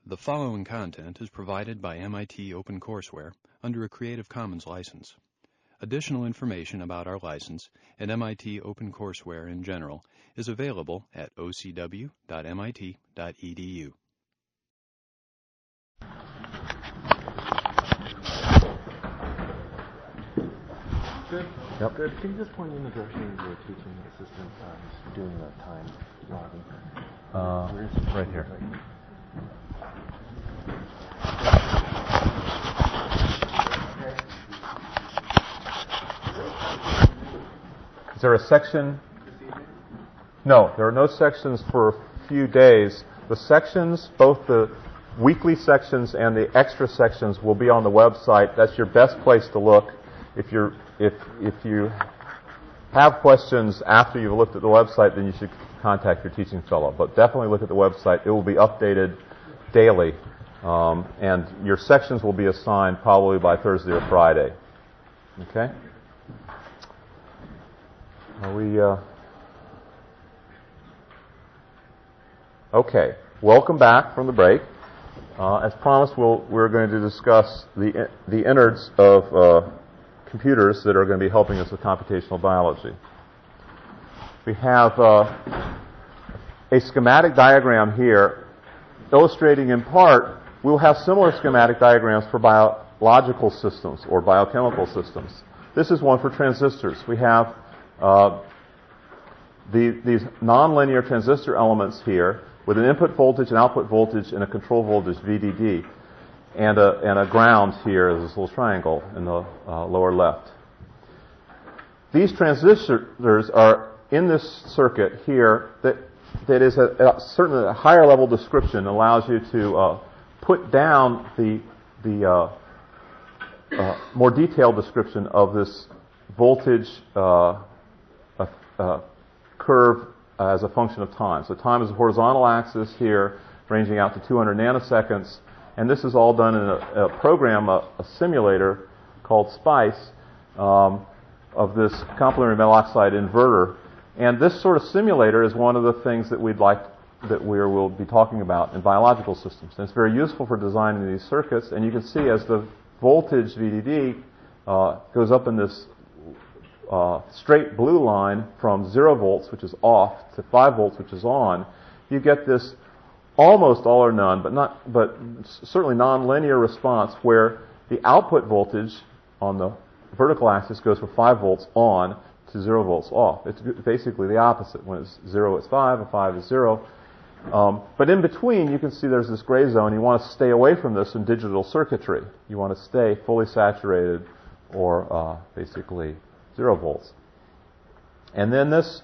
The following content is provided by MIT OpenCourseware under a Creative Commons license. Additional information about our license and MIT OpenCourseware in general is available at ocw.mit.edu. Good. Yep. Good. Can you just point in the direction of your teaching assistant doing the time logging? Right here. Is there a section? No, there are no sections for a few days. The sections, both the weekly sections and the extra sections, will be on the website. That's your best place to look. If you have questions after you've looked at the website, then you should contact your teaching fellow. But definitely look at the website. It will be updated daily. And your sections will be assigned probably by Thursday or Friday. Okay? Are we... Okay. Welcome back from the break. As promised, we're going to discuss the innards of computers that are going to be helping us with computational biology. We have a schematic diagram here illustrating in part, we'll have similar schematic diagrams for biological systems or biochemical systems. This is one for transistors. We have these nonlinear transistor elements here with an input voltage, an output voltage, and a control voltage, VDD. And a ground here is this little triangle in the lower left. These transistors are in this circuit here that is certainly a higher level description, allows you to put down the more detailed description of this voltage curve as a function of time. So time is a horizontal axis here, ranging out to 200 nanoseconds. And this is all done in a program, a simulator called SPICE, of this complementary metal oxide inverter. And this sort of simulator is one of the things that we'll be talking about in biological systems. And it's very useful for designing these circuits. And you can see as the voltage VDD goes up in this straight blue line from 0 volts, which is off, to 5 volts, which is on, you get this almost all or none, but certainly nonlinear response where the output voltage on the vertical axis goes from 5 volts on to 0 volts off. It's basically the opposite. When it's 0, it's 5, and 5 is 0. But in between, you can see there's this gray zone. You want to stay away from this in digital circuitry. You want to stay fully saturated or basically 0 volts. And then these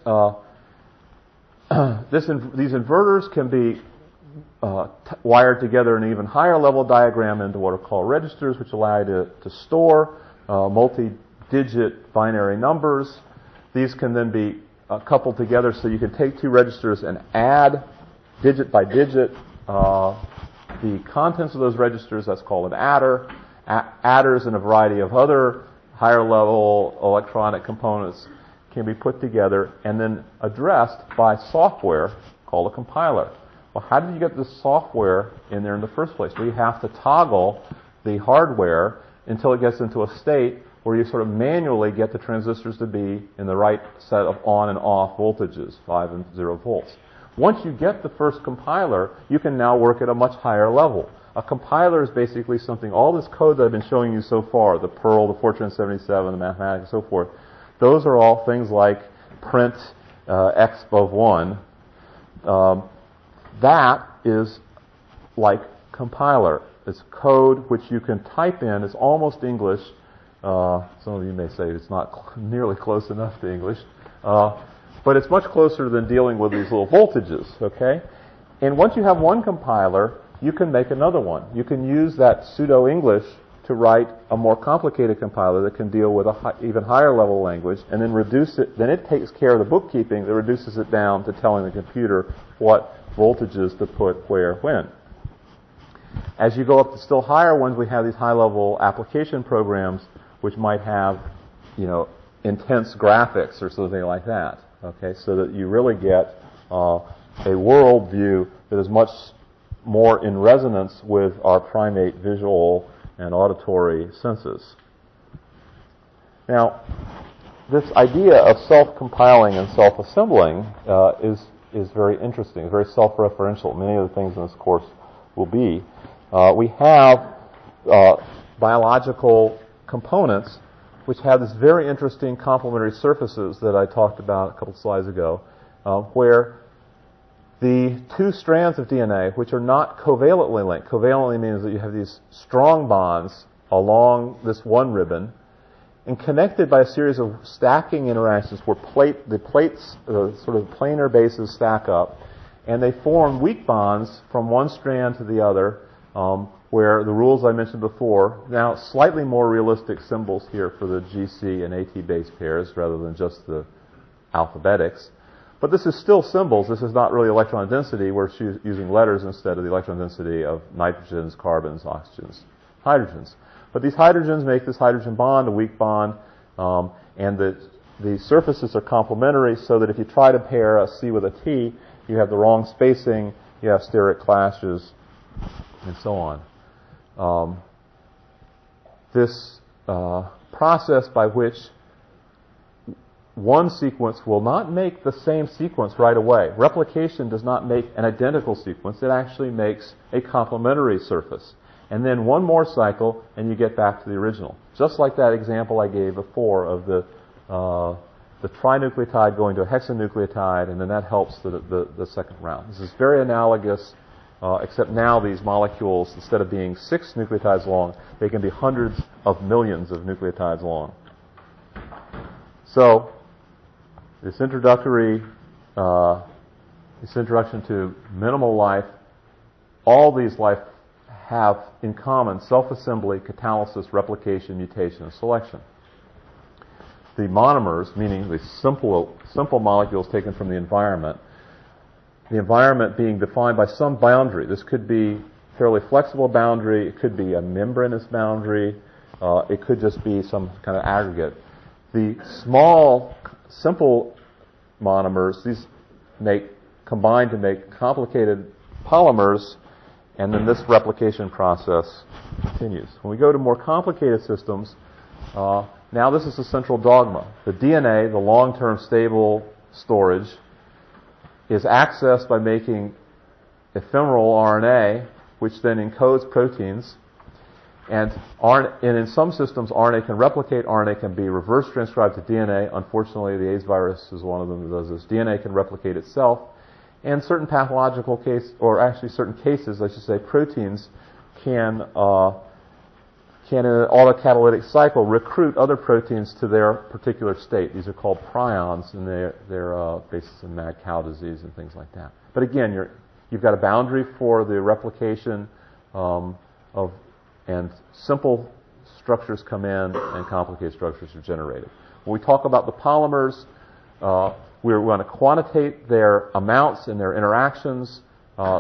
inverters can be wired together in an even higher level diagram into what are called registers, which allow you to store multi-digit binary numbers. These can then be coupled together so you can take two registers and add digit by digit the contents of those registers. That's called an adder. Adders and a variety of other higher level electronic components can be put together and then addressed by software called a compiler. Well, how did you get this software in there in the first place? Well, you have to toggle the hardware until it gets into a state where you sort of manually get the transistors to be in the right set of on and off voltages, 5 and 0 volts. Once you get the first compiler, you can now work at a much higher level. A compiler is basically something, all this code that I've been showing you so far, the Perl, the Fortran 77, the Mathematica, and so forth, those are all things like print x above 1. That is like compiler. It's code which you can type in. It's almost English. Some of you may say it's not nearly close enough to English. But it's much closer than dealing with these little voltages, okay? And once you have one compiler, you can make another one. You can use that pseudo-English to write a more complicated compiler that can deal with a even higher level language and then reduce it. Then it takes care of the bookkeeping that reduces it down to telling the computer what voltages to put where, when. As you go up to still higher ones, we have these high-level application programs which might have, intense graphics or something like that. Okay, so that you really get a world view that is much more in resonance with our primate visual and auditory senses. Now, this idea of self-compiling and self-assembling is very interesting, very self-referential. Many of the things in this course will be. We have biological components which have this very interesting complementary surfaces that I talked about a couple slides ago, where the two strands of DNA, which are not covalently linked. Covalently means that you have these strong bonds along this one ribbon, and connected by a series of stacking interactions where the plates, sort of planar bases, stack up, and they form weak bonds from one strand to the other, where the rules I mentioned before, now slightly more realistic symbols here for the GC and AT base pairs rather than just the alphabetics. But this is still symbols. This is not really electron density. We're using letters instead of the electron density of nitrogens, carbons, oxygens, hydrogens. But these hydrogens make this hydrogen bond a weak bond, and the surfaces are complementary so that if you try to pair a C with a T, you have the wrong spacing, you have steric clashes, and so on. This process by which one sequence will not make the same sequence right away. Replication does not make an identical sequence. It actually makes a complementary surface. And then one more cycle, and you get back to the original. Just like that example I gave before of the trinucleotide going to a hexanucleotide, and then that helps the second round. This is very analogous, except now these molecules, instead of being 6 nucleotides long, they can be hundreds of millions of nucleotides long. So, this introduction to minimal life, all these life have in common self-assembly, catalysis, replication, mutation, and selection. The monomers, meaning the simple molecules taken from the environment being defined by some boundary. This could be a fairly flexible boundary, it could be a membranous boundary, it could just be some kind of aggregate. The small, simple monomers, these combine to make complicated polymers, and then this replication process continues. When we go to more complicated systems, now this is the central dogma. The DNA, the long-term stable storage, is accessed by making ephemeral RNA, which then encodes proteins. And in some systems, RNA can replicate, RNA can be reverse transcribed to DNA. Unfortunately, the AIDS virus is one of them that does this. DNA can replicate itself. And certain pathological cases, or actually certain cases, I should say, proteins can in an autocatalytic cycle, recruit other proteins to their particular state. These are called prions, and they're basis in mad cow disease and things like that. But again, you've got a boundary for the replication and simple structures come in and complicated structures are generated. When we talk about the polymers, we're going to quantitate their amounts and their interactions.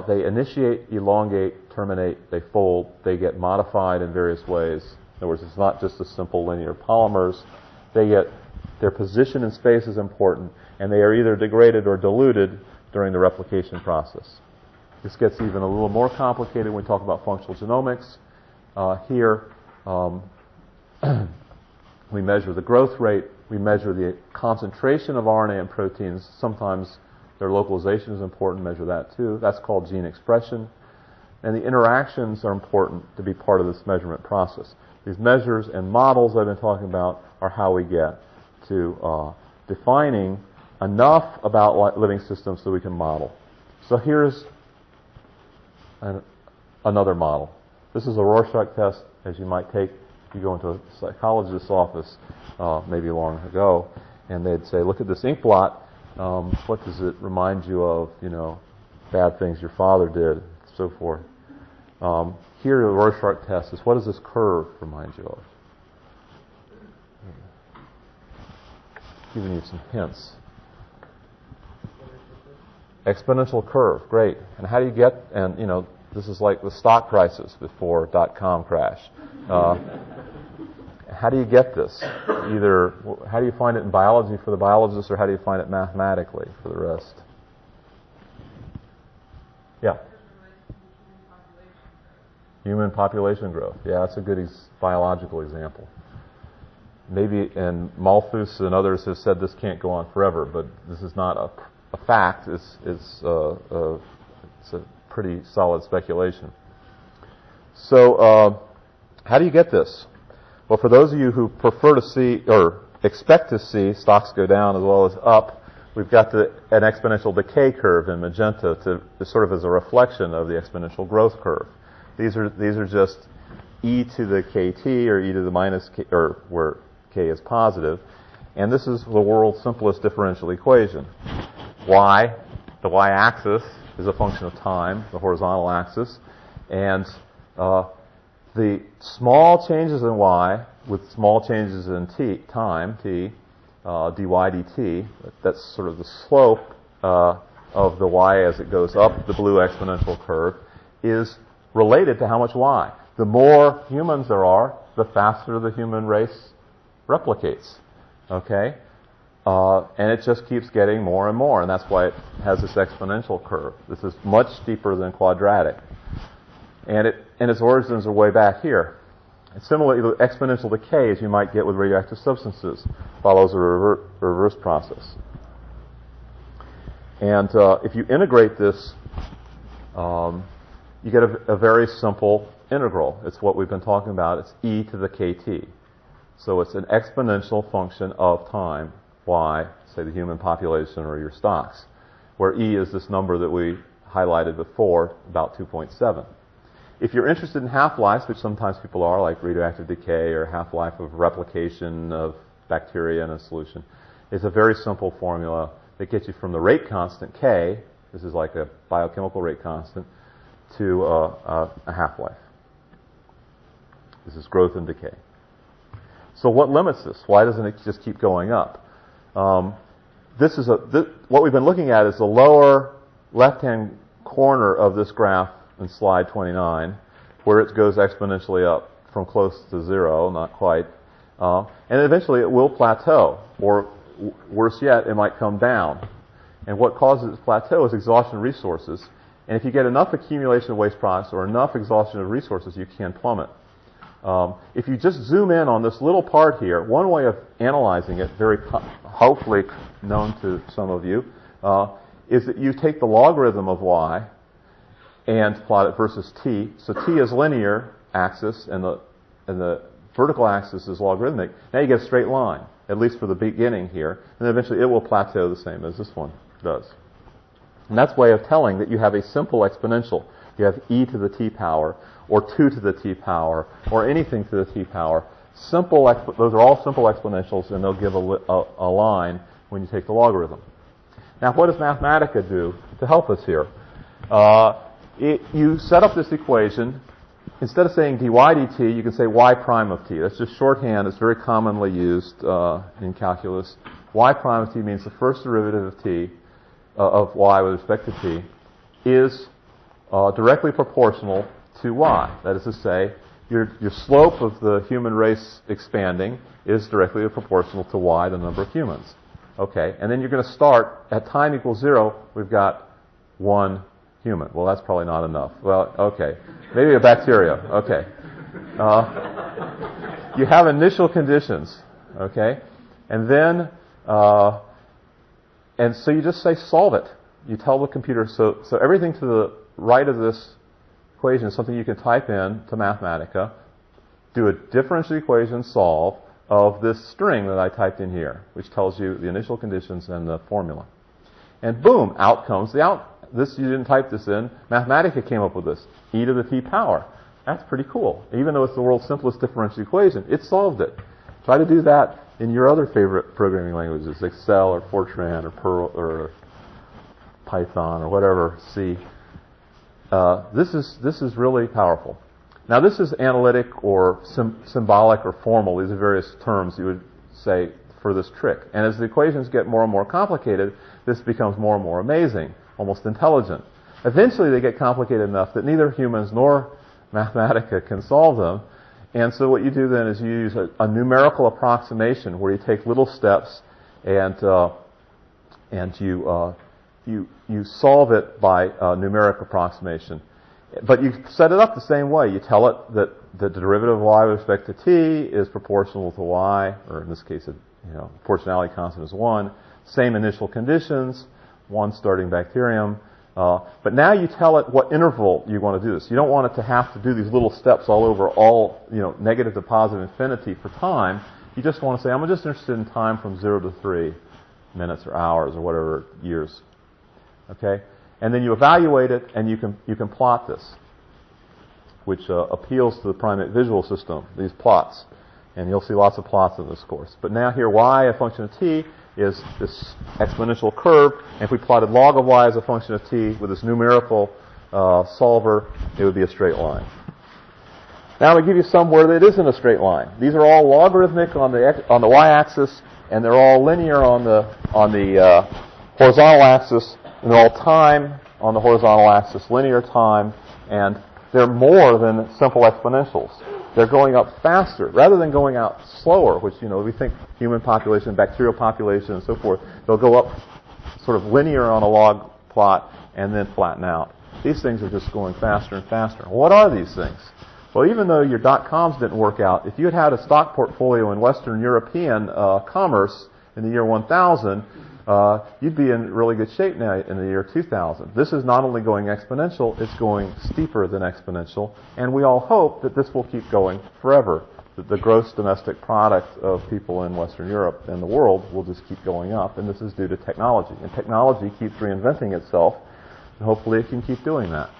They initiate, elongate, terminate, they fold, they get modified in various ways. In other words, it's not just a simple linear polymers. Their position in space is important, and they are either degraded or diluted during the replication process. This gets even a little more complicated when we talk about functional genomics. Here, we measure the growth rate, we measure the concentration of RNA and proteins. Sometimes their localization is important, measure that too. That's called gene expression. And the interactions are important to be part of this measurement process. These measures and models I've been talking about are how we get to defining enough about living systems so we can model. So here's another model. This is a Rorschach test, as you might take. You go into a psychologist's office maybe long ago, and they'd say, look at this ink blot. What does it remind you of, bad things your father did, so forth. Here, the Rorschach test is, what does this curve remind you of? Giving you some hints. Exponential curve, great. And how do you get, this is like the stock prices before .com crash. How do you get this? Either, how do you find it in biology for the biologists, or how do you find it mathematically for the rest? Yeah. Human population growth. Yeah, that's a good biological example. Maybe, and Malthus and others have said this can't go on forever, but this is not a fact. It's a pretty solid speculation. So, how do you get this? Well, for those of you who prefer to see or expect to see stocks go down as well as up, we've got an exponential decay curve in magenta to sort of as a reflection of the exponential growth curve. These are just e to the kt or e to the minus k, or where k is positive, and this is the world's simplest differential equation. Y, the y-axis, is a function of time, the horizontal axis, and the small changes in y with small changes in time, dy dt, that's sort of the slope of the y as it goes up the blue exponential curve, is related to how much y. The more humans there are, the faster the human race replicates. Okay? And it just keeps getting more and more, and that's why it has this exponential curve. This is much steeper than quadratic. And its origins are way back here. And similarly, the exponential decay, as you might get with radioactive substances, follows a reverse process. And if you integrate this, you get a very simple integral. It's what we've been talking about. It's e to the kt. So it's an exponential function of time, y, say the human population or your stocks, where e is this number that we highlighted before, about 2.7. If you're interested in half-lives, which sometimes people are, like radioactive decay or half-life of replication of bacteria in a solution, it's a very simple formula that gets you from the rate constant, k, this is like a biochemical rate constant, to a half-life. This is growth and decay. So what limits this? Why doesn't it just keep going up? What we've been looking at is the lower left-hand corner of this graph in slide 29, where it goes exponentially up from close to zero, not quite, and eventually it will plateau, or worse yet, it might come down. And what causes it to plateau is exhaustion of resources. And if you get enough accumulation of waste products or enough exhaustion of resources, you can plummet. If you just zoom in on this little part here, one way of analyzing it, very hopefully known to some of you, is that you take the logarithm of y and plot it versus t. So t is linear axis, and the vertical axis is logarithmic. Now you get a straight line, at least for the beginning here, and then eventually it will plateau the same as this one does. And that's a way of telling that you have a simple exponential. You have e to the t power, or 2 to the t power, or anything to the t power. Those are all simple exponentials, and they'll give a line when you take the logarithm. Now, what does Mathematica do to help us here? You set up this equation. Instead of saying dy dt, you can say y prime of t. That's just shorthand. It's very commonly used in calculus. Y prime of t means the first derivative of t, of y with respect to t, is directly proportional to y. That is to say, your slope of the human race expanding is directly proportional to y, the number of humans. Okay, and then you're going to start at time equals 0. We've got 1 human. Well, that's probably not enough. Well, okay, maybe a bacteria. Okay, you have initial conditions. Okay, and then and so you just say solve it. You tell the computer. So everything to the right of this equation is something you can type in to Mathematica, do a differential equation solve of this string that I typed in here, which tells you the initial conditions and the formula. And boom, out comes this, you didn't type this in. Mathematica came up with this, e to the t power. That's pretty cool. Even though it's the world's simplest differential equation, it solved it. Try to do that in your other favorite programming languages, Excel or Fortran or Perl or Python or whatever, C. This is really powerful. Now, this is analytic or symbolic or formal. These are various terms you would say for this trick. And as the equations get more and more complicated, this becomes more and more amazing, almost intelligent. Eventually, they get complicated enough that neither humans nor Mathematica can solve them. And so what you do then is you use a numerical approximation where you take little steps and you solve it by numeric approximation. But you set it up the same way. You tell it that the derivative of y with respect to t is proportional to y, or in this case, proportionality constant is 1. Same initial conditions, 1 starting bacterium. But now you tell it what interval you want to do this. You don't want it to have to do these little steps all over all, negative to positive infinity for time. You just want to say, I'm just interested in time from 0 to 3 minutes or hours or whatever, years. Okay? And then you evaluate it, and you can plot this, which appeals to the primate visual system, these plots. And you'll see lots of plots in this course. But now here, y, a function of t, is this exponential curve. And if we plotted log of y as a function of t with this numerical solver, it would be a straight line. Now we give you some where it isn't a straight line. These are all logarithmic on the y-axis, and they're all linear on the horizontal axis, and they're all time on the horizontal axis, linear time, and they're more than simple exponentials. They're going up faster rather than going out slower, which, we think human population, bacterial population, and so forth, they'll go up sort of linear on a log plot and then flatten out. These things are just going faster and faster. What are these things? Well, even though your .coms didn't work out, if you had a stock portfolio in Western European commerce in the year 1000, you'd be in really good shape now in the year 2000. This is not only going exponential, it's going steeper than exponential, and we all hope that this will keep going forever, that the gross domestic product of people in Western Europe and the world will just keep going up, and this is due to technology. And technology keeps reinventing itself, and hopefully it can keep doing that.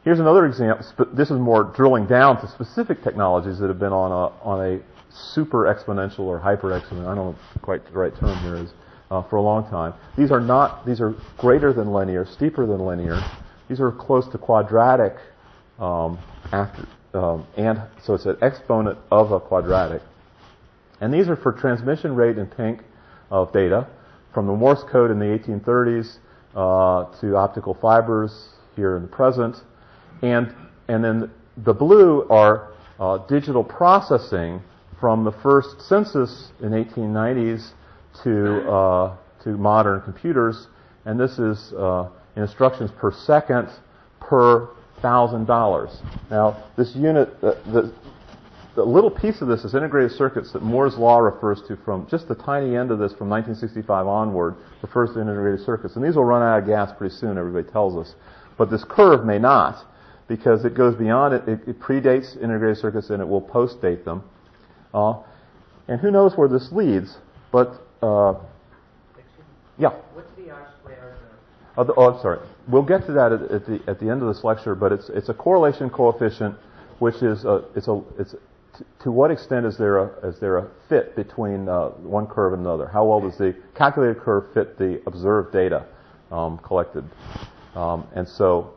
Here's another example. This is more drilling down to specific technologies that have been on a super exponential or hyper exponential, I don't know quite the right term here is, for a long time. These are greater than linear, steeper than linear. These are close to quadratic, and so it's an exponent of a quadratic. And these are for transmission rate in pink of data from the Morse code in the 1830s to optical fibers here in the present. And then the blue are digital processing from the first census in 1890s to modern computers, and this is instructions per second per $1,000. Now, this unit, the little piece of this is integrated circuits that Moore's law refers to from just the tiny end of this from 1965 onward, refers to integrated circuits. And these will run out of gas pretty soon, everybody tells us. But this curve may not, because it goes beyond it. It predates integrated circuits, and it will post-date them. And who knows where this leads, but yeah. What's the R-squared? I'm sorry. We'll get to that at the end of this lecture, but it's a correlation coefficient, which is to what extent is there a fit between one curve and another? How well does the calculated curve fit the observed data collected? And so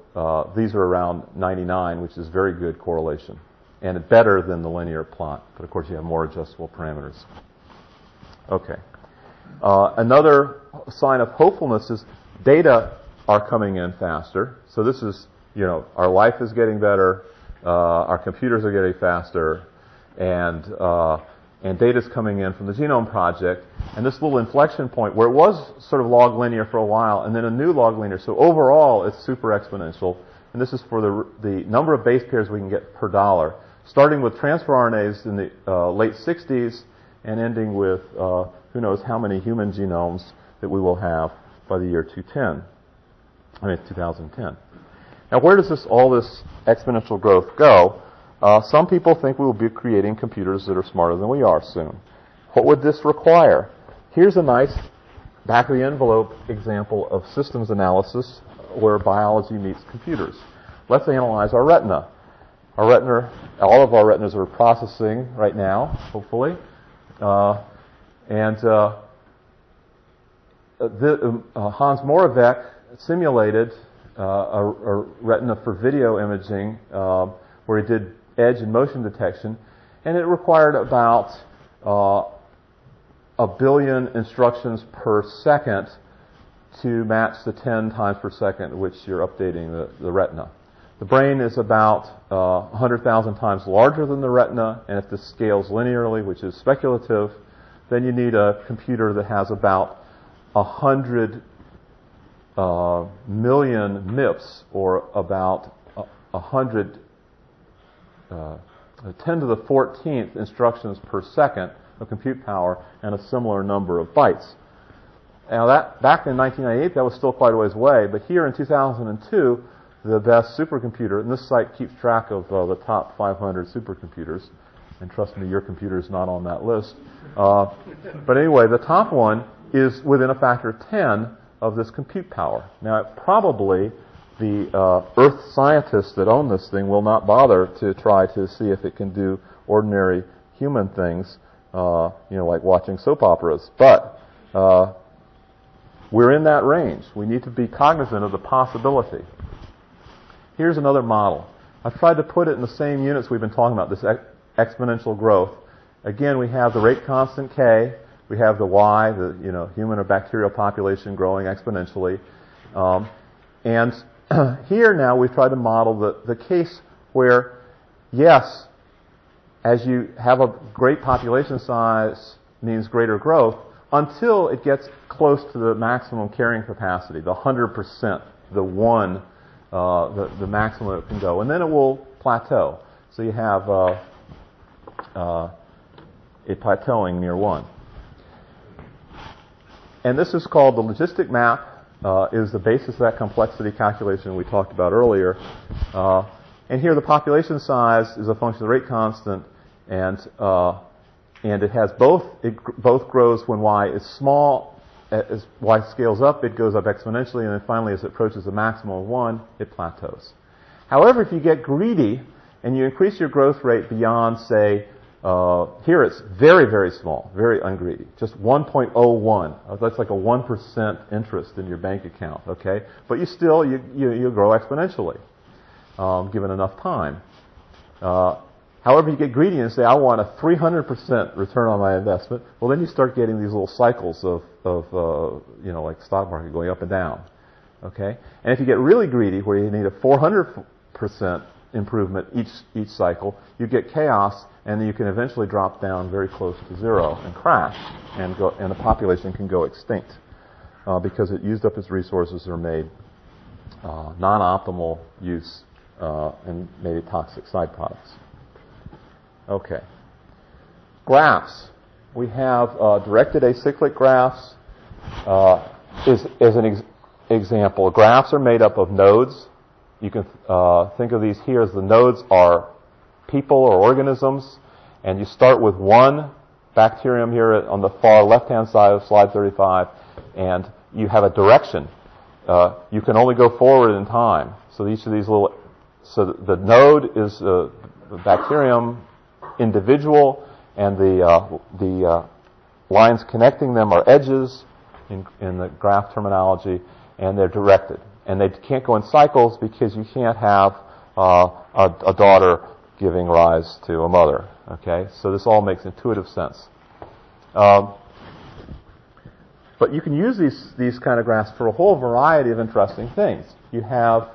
these are around 99, which is very good correlation, and better than the linear plot. But of course, you have more adjustable parameters. Okay. Another sign of hopefulness is data are coming in faster. So this is, our life is getting better, our computers are getting faster, and data is coming in from the Genome Project. And this little inflection point where it was sort of log linear for a while, and then a new log linear. So overall, it's super exponential. And this is for the number of base pairs we can get per dollar, starting with transfer RNAs in the late 60s and ending with who knows how many human genomes that we will have by the year 2010. Now, where does all this exponential growth go? Some people think we will be creating computers that are smarter than we are soon. What would this require? Here's a nice back-of-the-envelope example of systems analysis where biology meets computers. Let's analyze our retina. All of our retinas are processing right now, hopefully. Hans Moravec simulated a retina for video imaging where he did edge and motion detection, and it required about 1 billion instructions per second to match the 10 times per second which you're updating the retina. The brain is about 100,000 times larger than the retina, and if this scales linearly, which is speculative, then you need a computer that has about 100 million MIPS, or about 10 to the 14th instructions per second of compute power and a similar number of bytes. Now that back in 1998, that was still quite a ways away, but here in 2002, the best supercomputer, and this site keeps track of the top 500 supercomputers, and trust me, your computer is not on that list. But anyway, the top one is within a factor of 10 of this compute power. Now, probably the Earth scientists that own this thing will not bother to try to see if it can do ordinary human things, like watching soap operas. But we're in that range. We need to be cognizant of the possibility. Here's another model. I've tried to put it in the same units we've been talking about, this exponential growth. Again, we have the rate constant k. We have the y, the human or bacterial population growing exponentially. And here now we've tried to model the case where, yes, as you have a great population size means greater growth until it gets close to the maximum carrying capacity, the 100%, the 1, the maximum it can go. And then it will plateau. So you have it plateauing near 1. And this is called the logistic map. Is the basis of that complexity calculation we talked about earlier. And here the population size is a function of the rate constant, and it has both. It both grows when y is small. As y scales up, it goes up exponentially, and then finally, as it approaches the maximum of 1, it plateaus. However, if you get greedy and you increase your growth rate beyond, say, here it's very, very small, very ungreedy, just 1.01. That's like a 1% interest in your bank account, okay? But you still, you grow exponentially, given enough time. However, you get greedy and say, I want a 300% return on my investment. Well, then you start getting these little cycles of like stock market going up and down, okay? And if you get really greedy, where you need a 400% improvement each cycle, you get chaos, and then you can eventually drop down very close to 0 and crash, and the population can go extinct because it used up its resources or made non-optimal use and made it toxic side products. Okay. Graphs. We have directed acyclic graphs is an example. Graphs are made up of nodes. You can think of these here as the nodes are people or organisms, and you start with one bacterium here on the far left-hand side of slide 35, and you have a direction. You can only go forward in time. So each of these the node is the bacterium individual, and the lines connecting them are edges in the graph terminology, and they're directed. And they can't go in cycles because you can't have a daughter giving rise to a mother. Okay, so this all makes intuitive sense. But you can use these kind of graphs for a whole variety of interesting things. You have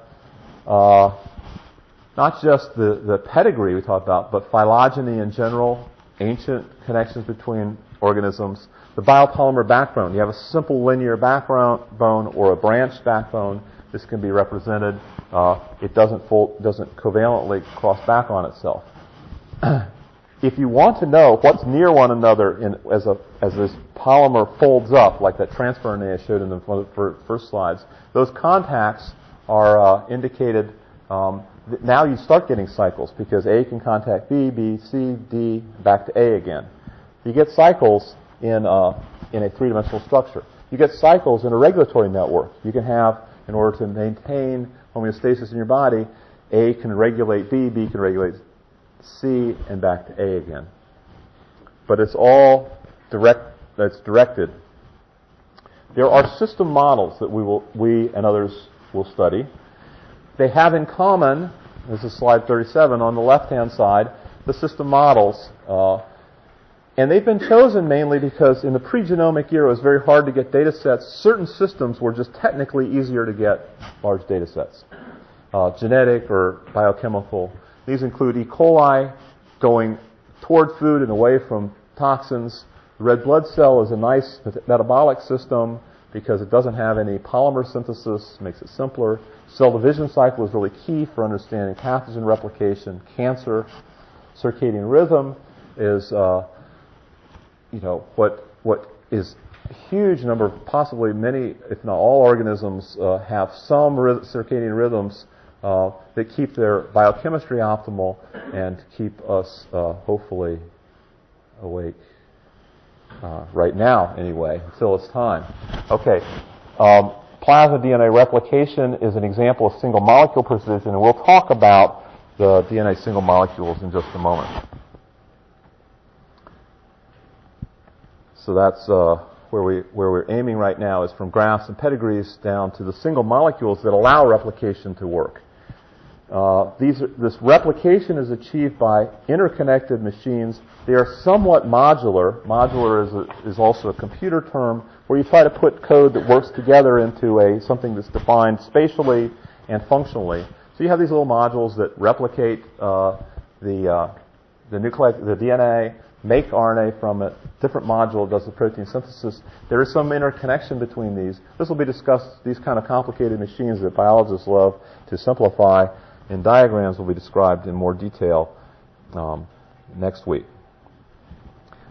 not just the pedigree we talked about, but phylogeny in general, ancient connections between organisms. The biopolymer backbone. You have a simple linear backbone or a branched backbone. This can be represented. It doesn't covalently cross back on itself. If you want to know what's near one another as this polymer folds up, like that transfer RNA I showed in the first slides, those contacts are indicated. Now you start getting cycles because A can contact B, B, C, D, back to A again. You get cycles in a three-dimensional structure. You get cycles in a regulatory network. You can have, in order to maintain homeostasis in your body, A can regulate B, B can regulate C, and back to A again. But it's all directed. There are system models that we and others will study. They have in common, this is slide 37, on the left-hand side, the system models. And they've been chosen mainly because in the pre-genomic era it was very hard to get data sets. Certain systems were just technically easier to get large data sets. Genetic or biochemical. These include E. coli going toward food and away from toxins. The red blood cell is a nice metabolic system. because it doesn't have any polymer synthesis, makes it simpler. Cell division cycle is really key for understanding pathogen replication, cancer. Circadian rhythm is, what is a huge number, possibly many, if not all organisms have some circadian rhythms that keep their biochemistry optimal and keep us hopefully awake right now anyway, until it's time. Okay, plasma DNA replication is an example of single molecule precision, and we'll talk about the DNA single molecules in just a moment. So that's where we're aiming right now, is from graphs and pedigrees down to the single molecules that allow replication to work. This replication is achieved by interconnected machines. They are somewhat modular. Modular is also a computer term where you try to put code that works together into something that's defined spatially and functionally. So you have these little modules that replicate the DNA, make RNA from it. Different module does the protein synthesis. There is some interconnection between these. This will be discussed. These kind of complicated machines that biologists love to simplify in diagrams will be described in more detail next week.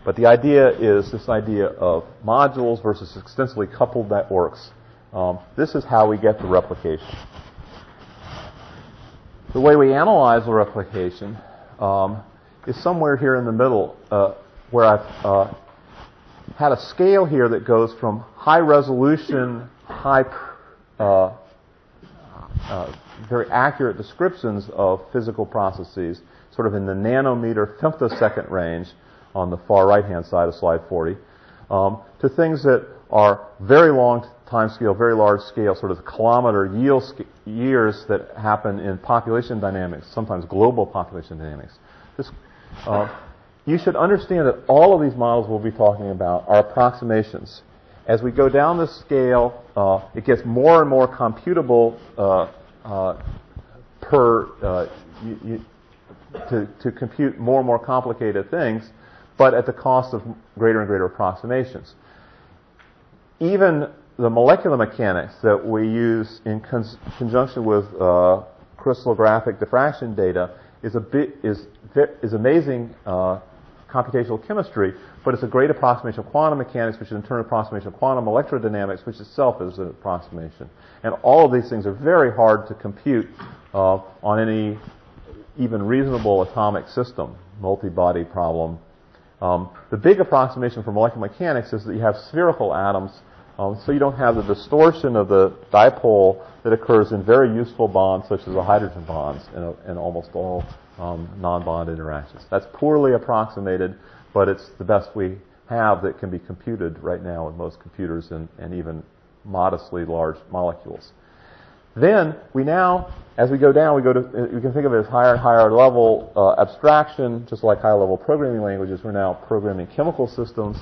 But the idea is this idea of modules versus extensively coupled networks. This is how we get the replication. The way we analyze the replication is somewhere here in the middle, where I've had a scale here that goes from high resolution, very accurate descriptions of physical processes, sort of in the nanometer femtosecond range on the far right-hand side of slide 40, to things that are very long time scale, very large scale, sort of kilometer years that happen in population dynamics, sometimes global population dynamics. You should understand that all of these models we'll be talking about are approximations. As we go down this scale, it gets more and more computable to compute more and more complicated things, but at the cost of greater and greater approximations. Even the molecular mechanics that we use in conjunction with crystallographic diffraction data is amazing computational chemistry, but it's a great approximation of quantum mechanics, which is in turn an approximation of quantum electrodynamics, which itself is an approximation. And all of these things are very hard to compute on any even reasonable atomic system, multi-body problem. The big approximation for molecular mechanics is that you have spherical atoms, so you don't have the distortion of the dipole that occurs in very useful bonds, such as the hydrogen bonds in almost all non-bond interactions. That's poorly approximated, but it's the best we have that can be computed right now in most computers and even modestly large molecules. Then we now, as we go down, you can think of it as higher and higher level abstraction, just like higher level programming languages. We're now programming chemical systems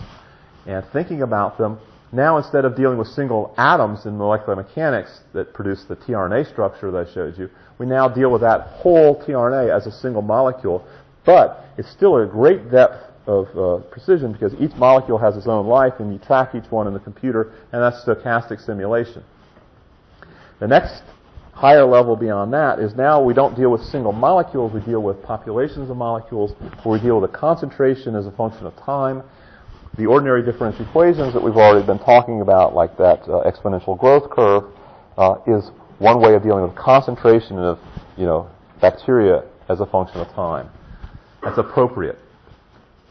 and thinking about them. Now, instead of dealing with single atoms in molecular mechanics that produce the tRNA structure that I showed you, we now deal with that whole tRNA as a single molecule. But it's still a great depth of precision because each molecule has its own life, and you track each one in the computer, and that's stochastic simulation. The next higher level beyond that is now we don't deal with single molecules, we deal with populations of molecules, where we deal with a concentration as a function of time. The ordinary differential equations that we've already been talking about, like that exponential growth curve, is one way of dealing with concentration of, bacteria as a function of time. That's appropriate.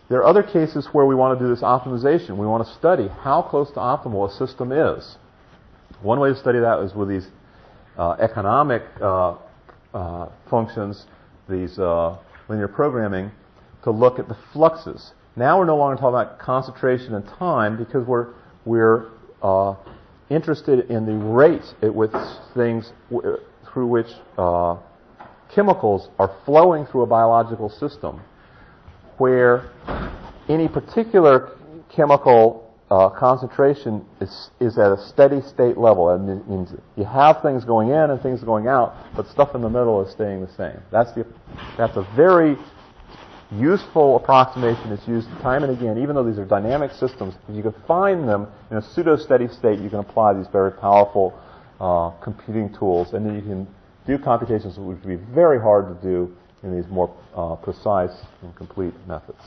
There are other cases where we want to do this optimization. We want to study how close to optimal a system is. One way to study that is with these economic functions, these linear programming, to look at the fluxes. Now we're no longer talking about concentration and time because we're interested in the rate at which things through which chemicals are flowing through a biological system, where any particular chemical concentration is at a steady state level. It means you have things going in and things going out, but stuff in the middle is staying the same. That's a very useful approximation is used time and again, even though these are dynamic systems. If you can find them in a pseudo-steady state, you can apply these very powerful computing tools, and then you can do computations that would be very hard to do in these more precise and complete methods.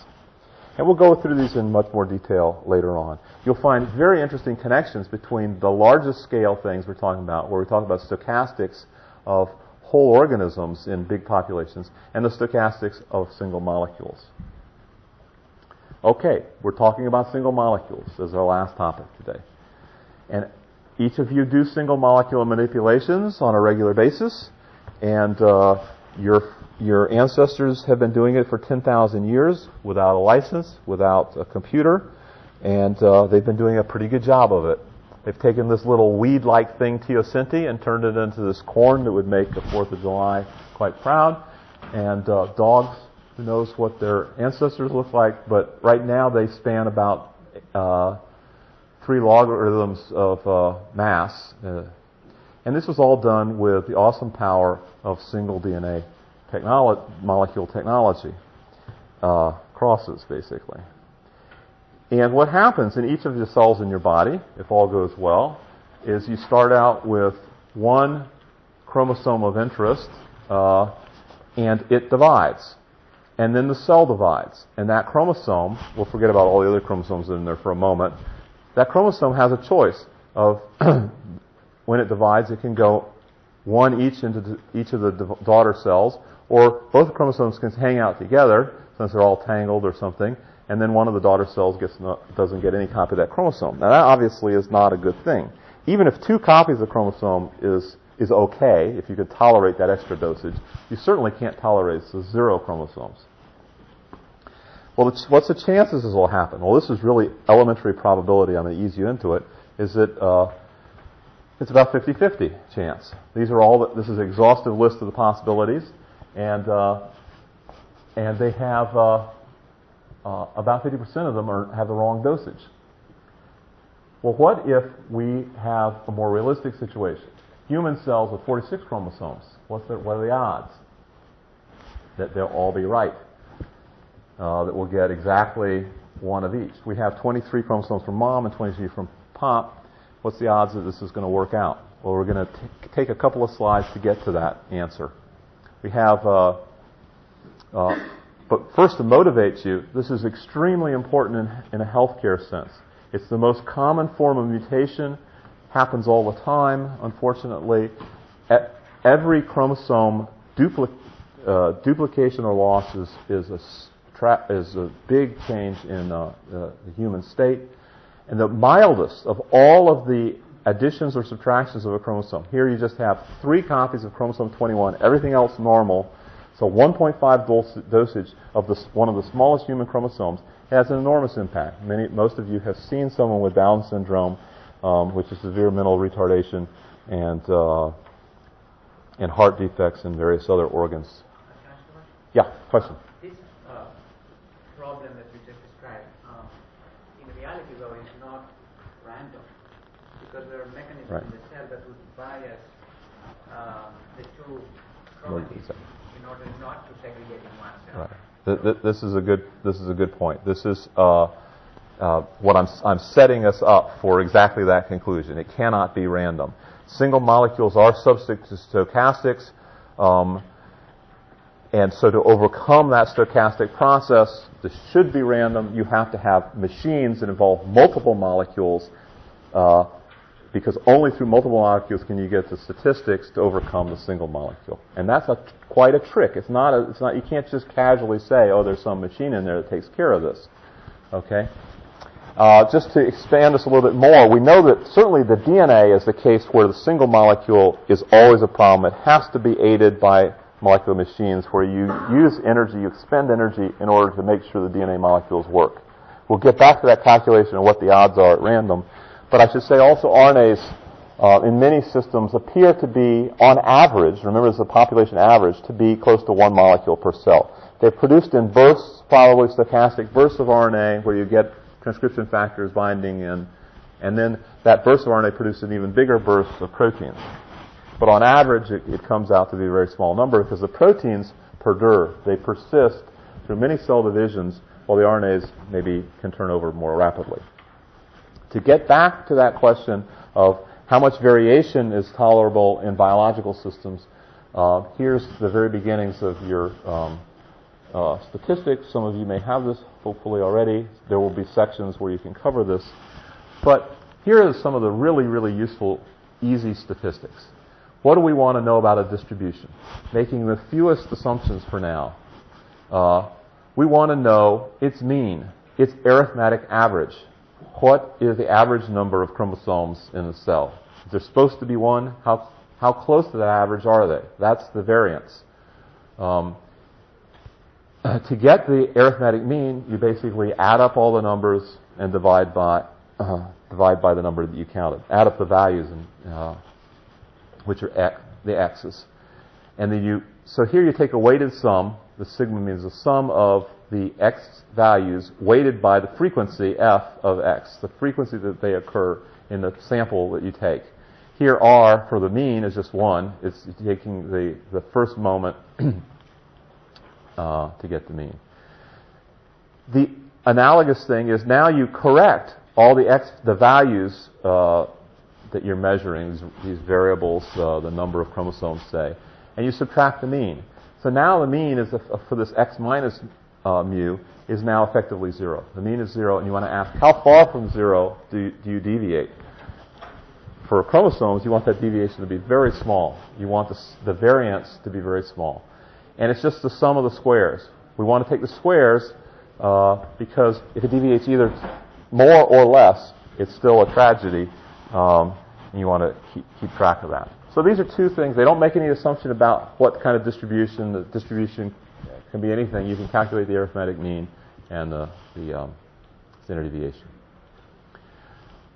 And we'll go through these in much more detail later on. You'll find very interesting connections between the largest scale things we're talking about, where we talk about stochastics of whole organisms in big populations, and the stochastics of single molecules. Okay, we're talking about single molecules as our last topic today. And each of you do single molecule manipulations on a regular basis, and your ancestors have been doing it for 10,000 years without a license, without a computer, and they've been doing a pretty good job of it. They've taken this little weed-like thing, teosinte, and turned it into this corn that would make the 4th of July quite proud. And dogs, who knows what their ancestors look like, but right now they span about 3 logarithms of mass. And this was all done with the awesome power of single DNA molecule technology, crosses, basically. And what happens in each of the cells in your body, if all goes well, is you start out with one chromosome of interest, and it divides. And then the cell divides. And that chromosome, we'll forget about all the other chromosomes in there for a moment, that chromosome has a choice of, when it divides, it can go one each into each of the daughter cells, or both chromosomes can hang out together, since they're all tangled or something, and then one of the daughter cells doesn't get any copy of that chromosome. Now, that obviously is not a good thing. Even if 2 copies of chromosome is okay, if you could tolerate that extra dosage, you certainly can't tolerate 0 chromosomes. Well, what's the chances this will happen? Well, this is really elementary probability. I'm going to ease you into it. Is that it's about 50-50 chance. This is an exhaustive list of the possibilities, and they have about 50% of them have the wrong dosage. Well, what if we have a more realistic situation? Human cells with 46 chromosomes. What are the odds that they'll all be right? That we'll get exactly one of each. We have 23 chromosomes from mom and 23 from pop. What's the odds that this is going to work out? Well, we're going to take a couple of slides to get to that answer. We have, but first to motivate you, this is extremely important in a healthcare sense. It's the most common form of mutation, happens all the time, unfortunately. Every chromosome duplication or loss is a big change in the human state. And the mildest of all of the additions or subtractions of a chromosome, here you just have 3 copies of chromosome 21, everything else normal. So 1.5 dosage of one of the smallest human chromosomes has an enormous impact. Most of you have seen someone with Down syndrome, which is severe mental retardation, and heart defects and various other organs. Yeah, question. This problem that you just described, in reality, though, is not random, because there are mechanisms in the cell that would bias the 2 chromatids in order not to segregate in one cell. Right. This is a good point. This is what I'm setting us up for exactly that conclusion. It cannot be random. Single molecules are subject to stochastics, and so to overcome that stochastic process, this should be random. You have to have machines that involve multiple molecules, because only through multiple molecules can you get the statistics to overcome the single molecule. And that's quite a trick. It's not. You can't just casually say, "Oh, there's some machine in there that takes care of this." Okay. Just to expand this a little bit more, we know that certainly the DNA is the case where the single molecule is always a problem. It has to be aided by molecular machines where you use energy, you expend energy in order to make sure the DNA molecules work. We'll get back to that calculation of what the odds are at random. But I should say also RNAs in many systems appear to be, on average, remember this is a population average, to be close to 1 molecule per cell. They're produced in bursts, probably stochastic bursts of RNA where you get transcription factors binding in, and then that burst of RNA produces an even bigger burst of proteins. But on average, it comes out to be a very small number because the proteins perdure. They persist through many cell divisions, while the RNAs maybe can turn over more rapidly. To get back to that question of how much variation is tolerable in biological systems, here's the very beginnings of your statistics. Some of you may have this, hopefully, already. There will be sections where you can cover this. But here are some of the really, really useful, easy statistics. What do we want to know about a distribution? Making the fewest assumptions for now. We want to know its mean, its arithmetic average. What is the average number of chromosomes in a cell? If there's supposed to be one, how close to that average are they? That's the variance. To get the arithmetic mean, you basically add up all the numbers and divide by the number that you counted. Add up the values, which are the x's. And then so here you take a weighted sum. The sigma means the sum of the x values weighted by the frequency f of x, the frequency that they occur in the sample that you take. Here r for the mean is just 1. It's taking the first moment to get the mean. The analogous thing is now you correct all the values that you're measuring, these variables, the number of chromosomes, say, and you subtract the mean. So now the mean is for this x minus mu is now effectively 0. The mean is 0, and you want to ask how far from 0 do you deviate? For chromosomes, you want that deviation to be very small. You want the variance to be very small. And it's just the sum of the squares. We want to take the squares because if it deviates either more or less, it's still a tragedy, and you want to keep track of that. So these are two things. They don't make any assumption about what kind of distribution. The distribution can be anything. You can calculate the arithmetic mean and the standard deviation.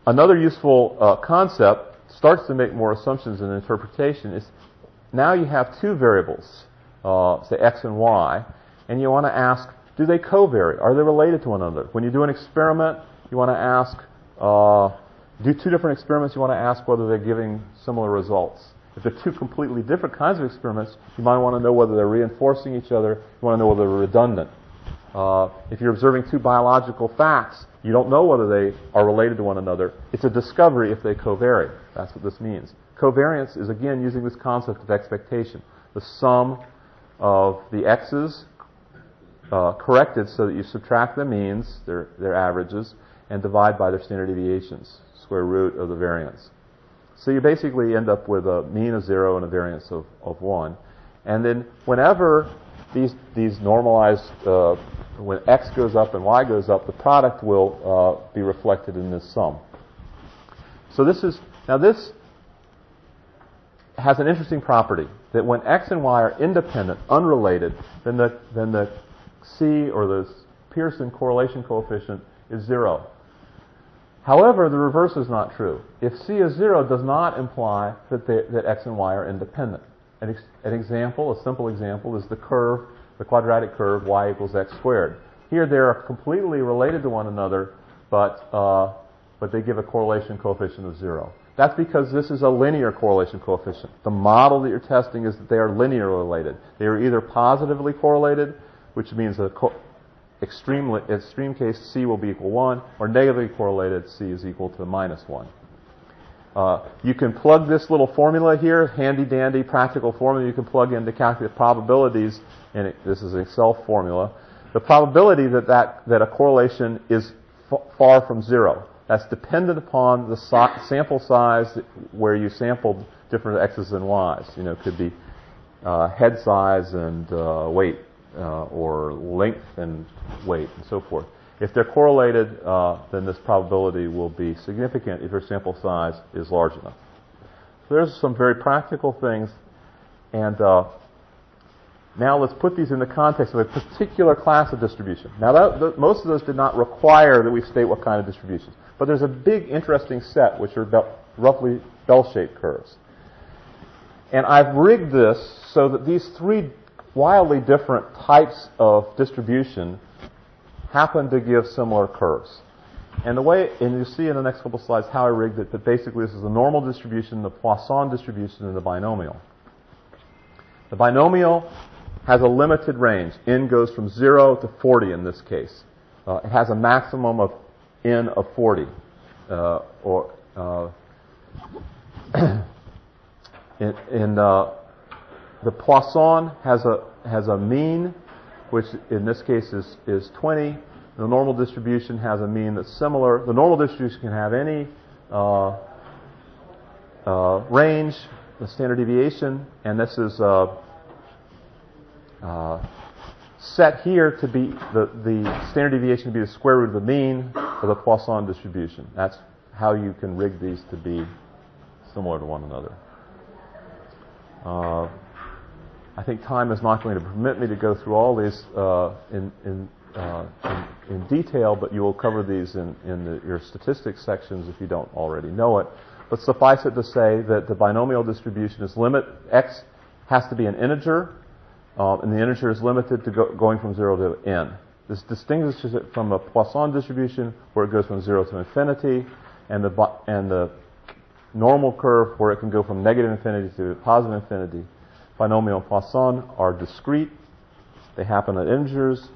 Another useful concept starts to make more assumptions in interpretation is now you have two variables, say x and y, and you want to ask, do they covary? Are they related to one another? When you do an experiment, you want to ask, do two different experiments, you want to ask whether they're giving similar results. If they're two completely different kinds of experiments, you might want to know whether they're reinforcing each other. You want to know whether they're redundant. If you're observing two biological facts, you don't know whether they are related to one another. It's a discovery if they covary. That's what this means. Covariance is, again, using this concept of expectation. The sum of the x's corrected so that you subtract the means, their averages, and divide by their standard deviations, square root of the variance. So you basically end up with a mean of 0 and a variance of 1. And then whenever these normalized, when x goes up and y goes up, the product will be reflected in this sum. So this has an interesting property, that when x and y are independent, unrelated, then the C, or the Pearson correlation coefficient, is 0. However, the reverse is not true. If C is 0, it does not imply that x and y are independent. An example, a simple example, is the quadratic curve y equals x squared. Here they are completely related to one another, but they give a correlation coefficient of 0. That's because this is a linear correlation coefficient. The model that you're testing is that they are linearly related. They are either positively correlated, which means extreme case C will be equal 1, or negatively correlated C is equal to minus 1. You can plug this little formula here, handy-dandy practical formula you can plug in to calculate probabilities, and this is an Excel formula. The probability that a correlation is far from 0. That's dependent upon the sample size where you sampled different x's and y's. It could be head size and weight, or length and weight, and so forth. If they're correlated, then this probability will be significant if your sample size is large enough. So there's some very practical things, and now let's put these in the context of a particular class of distribution. Now, most of those did not require that we state what kind of distributions, but there's a big, interesting set which are roughly bell-shaped curves. And I've rigged this so that these three wildly different types of distribution happen to give similar curves. And you'll see in the next couple slides how I rigged it, but basically this is the normal distribution, the Poisson distribution, and the binomial. The binomial has a limited range. N goes from 0 to 40 in this case. It has a maximum of N of 40. The Poisson has a mean, which in this case is 20. The normal distribution has a mean that's similar. The normal distribution can have any range, the standard deviation, and this is set here to be the standard deviation to be the square root of the mean for the Poisson distribution. That's how you can rig these to be similar to one another. I think time is not going to permit me to go through all these in detail, but you will cover these in your statistics sections if you don't already know it. But suffice it to say that the binomial distribution is x has to be an integer, and the integer is limited to going from 0 to n. This distinguishes it from a Poisson distribution where it goes from 0 to infinity, and the normal curve where it can go from negative infinity to positive infinity. Binomial and Poisson are discrete. They happen at integers,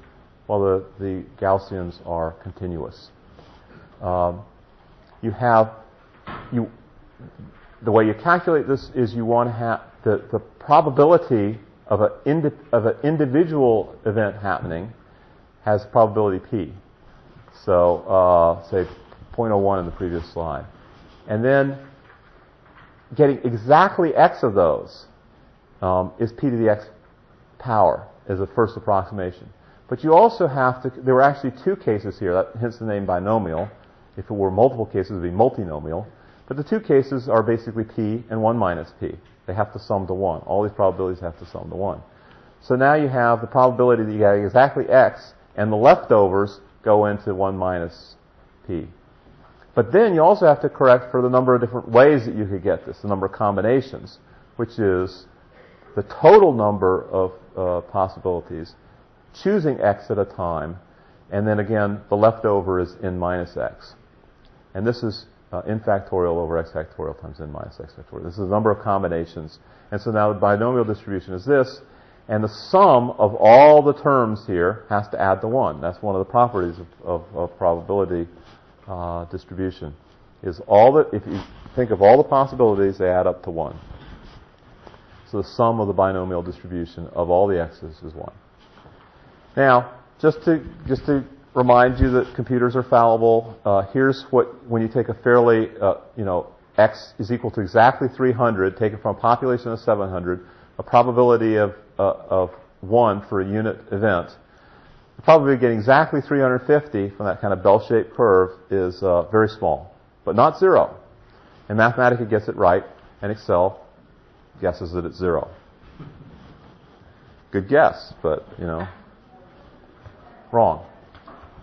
while the Gaussians are continuous. The way you calculate this is you want to have the probability of an individual event happening has probability p. So say 0.01 in the previous slide. And then getting exactly x of those is p to the x power as a first approximation. But you also have to, there were actually two cases here, hence the name binomial. If it were multiple cases, it would be multinomial. But the two cases are basically p and 1 minus p. They have to sum to 1. All these probabilities have to sum to 1. So now you have the probability that you get exactly x, and the leftovers go into 1 minus p. But then you also have to correct for the number of different ways that you could get this, the number of combinations, which is the total number of possibilities, choosing x at a time, and then again, the leftover is n minus x. And this is n factorial over x factorial times n minus x factorial. This is the number of combinations. And so now the binomial distribution is this, and the sum of all the terms here has to add to 1. That's one of the properties of probability distribution. Is all that, if you think of all the possibilities, they add up to 1. So the sum of the binomial distribution of all the x's is 1. Now, just to remind you that computers are fallible, here's what, when you take a fairly, x is equal to exactly 300, taken from a population of 700, a probability of 1 for a unit event. The probability of getting exactly 350 from that kind of bell-shaped curve is very small, but not 0. And Mathematica gets it right, and Excel guesses that it's 0. Good guess, but, wrong.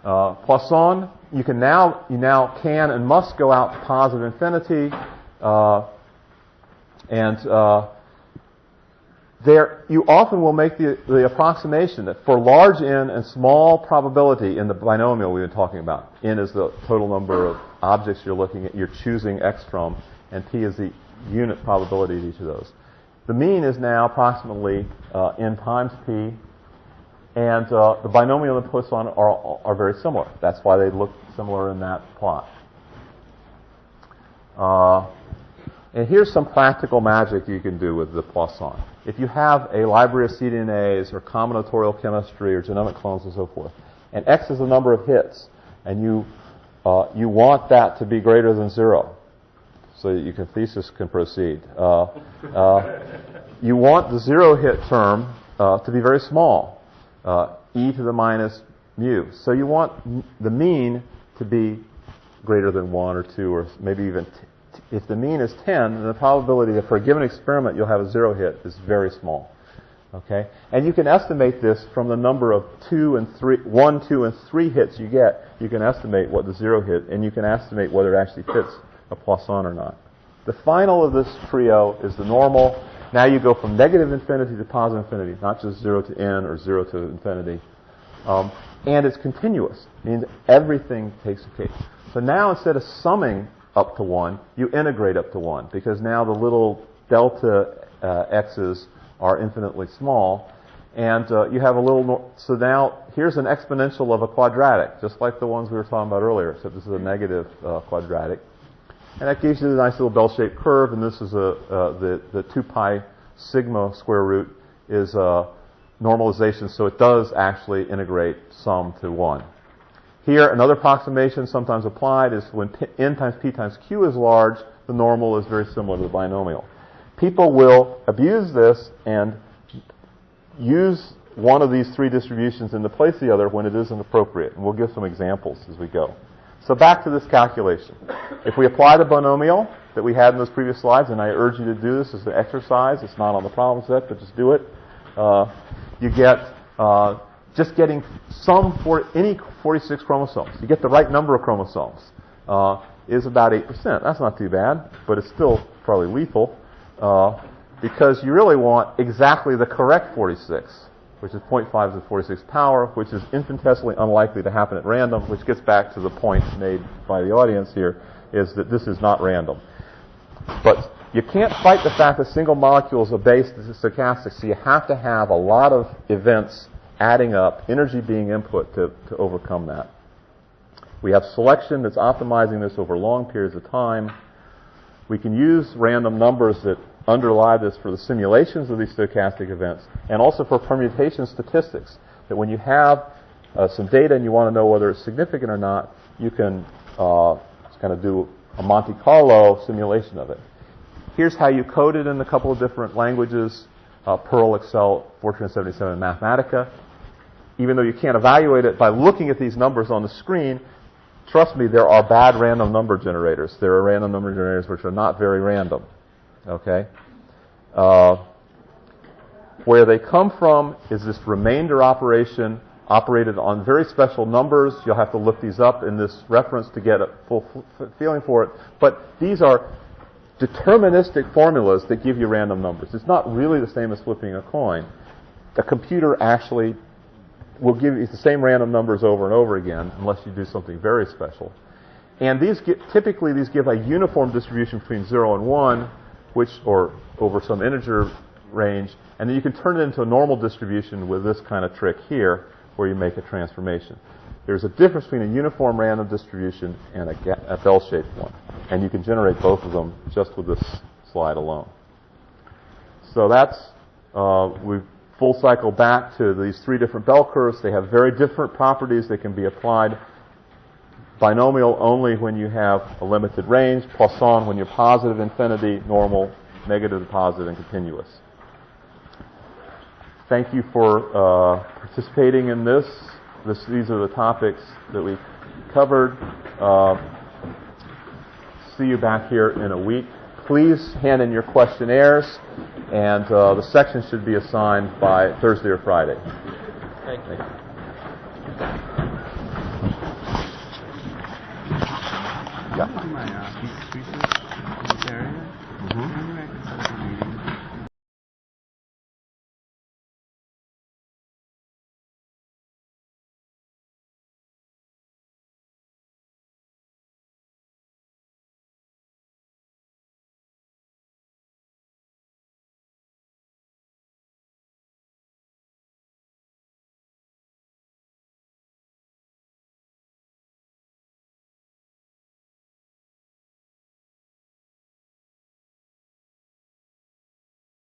Poisson, you now can and must go out to positive infinity, there you often will make the approximation that for large n and small probability in the binomial we've been talking about, n is the total number of objects you're choosing x from, and p is the unit probability of each of those. The mean is now approximately n times p. And the binomial and Poisson are very similar. That's why they look similar in that plot. And here's some practical magic you can do with the Poisson. If you have a library of cDNAs or combinatorial chemistry or genomic clones and so forth, and x is the number of hits, and you want that to be greater than 0, so that your thesis can proceed. You want the 0-hit term to be very small. E to the minus mu. So you want the mean to be greater than 1 or 2 or maybe even if the mean is 10, then the probability that for a given experiment you'll have a 0 hit is very small. Okay? And you can estimate this from the number of 1, 2, and 3 hits you get. You can estimate what the 0 hit, and you can estimate whether it actually fits a Poisson or not. The final of this trio is the normal. Now you go from negative infinity to positive infinity, not just 0 to n or 0 to infinity. And it's continuous. It means everything takes a case. So now instead of summing up to 1, you integrate up to 1, because now the little delta x's are infinitely small. And you have a little, so now here's an exponential of a quadratic, just like the ones we were talking about earlier, except this is a negative quadratic. And that gives you a nice little bell-shaped curve, and this is the 2 pi sigma square root is normalization, so it does actually integrate sum to 1. Here, another approximation sometimes applied is when n times p times q is large, the normal is very similar to the binomial. People will abuse this and use one of these 3 distributions in the place of the other when it isn't appropriate. And we'll give some examples as we go. So back to this calculation. If we apply the binomial that we had in those previous slides, and I urge you to do this as an exercise, it's not on the problem set, but just do it. You get just getting sum for any 46 chromosomes. You get the right number of chromosomes is about 8%. That's not too bad, but it's still probably lethal because you really want exactly the correct 46, which is 0.5 to the 46th power, which is infinitesimally unlikely to happen at random, which gets back to the point made by the audience here, is that this is not random. But you can't fight the fact that single molecules are based as stochastic, so you have to have a lot of events adding up, energy being input to overcome that. We have selection that's optimizing this over long periods of time. We can use random numbers that underlie this for the simulations of these stochastic events, and also for permutation statistics, that when you have some data and you want to know whether it's significant or not, you can kind of do a Monte Carlo simulation of it. Here's how you code it in a couple of different languages, Perl, Excel, Fortran 77, and Mathematica. Even though you can't evaluate it by looking at these numbers on the screen, trust me, there are bad random number generators. There are random number generators which are not very random. Okay? Where they come from is this remainder operation operated on very special numbers. You'll have to look these up in this reference to get a full feeling for it. But these are deterministic formulas that give you random numbers. It's not really the same as flipping a coin. The computer actually will give you the same random numbers over and over again unless you do something very special. And typically these give a uniform distribution between 0 and 1, or over some integer range, and then you can turn it into a normal distribution with this kind of trick here where you make a transformation. There's a difference between a uniform random distribution and a bell-shaped one. And you can generate both of them just with this slide alone. So that's, we've full cycle back to these 3 different bell curves. They have very different properties. They can be applied binomial only when you have a limited range, Poisson when you're positive infinity, normal, negative to positive, and continuous. Thank you for participating in this. These are the topics that we covered. See you back here in a week. Please hand in your questionnaires, and the section should be assigned by Thursday or Friday. Thank you. Yeah. My research in this area, how do I consider the reading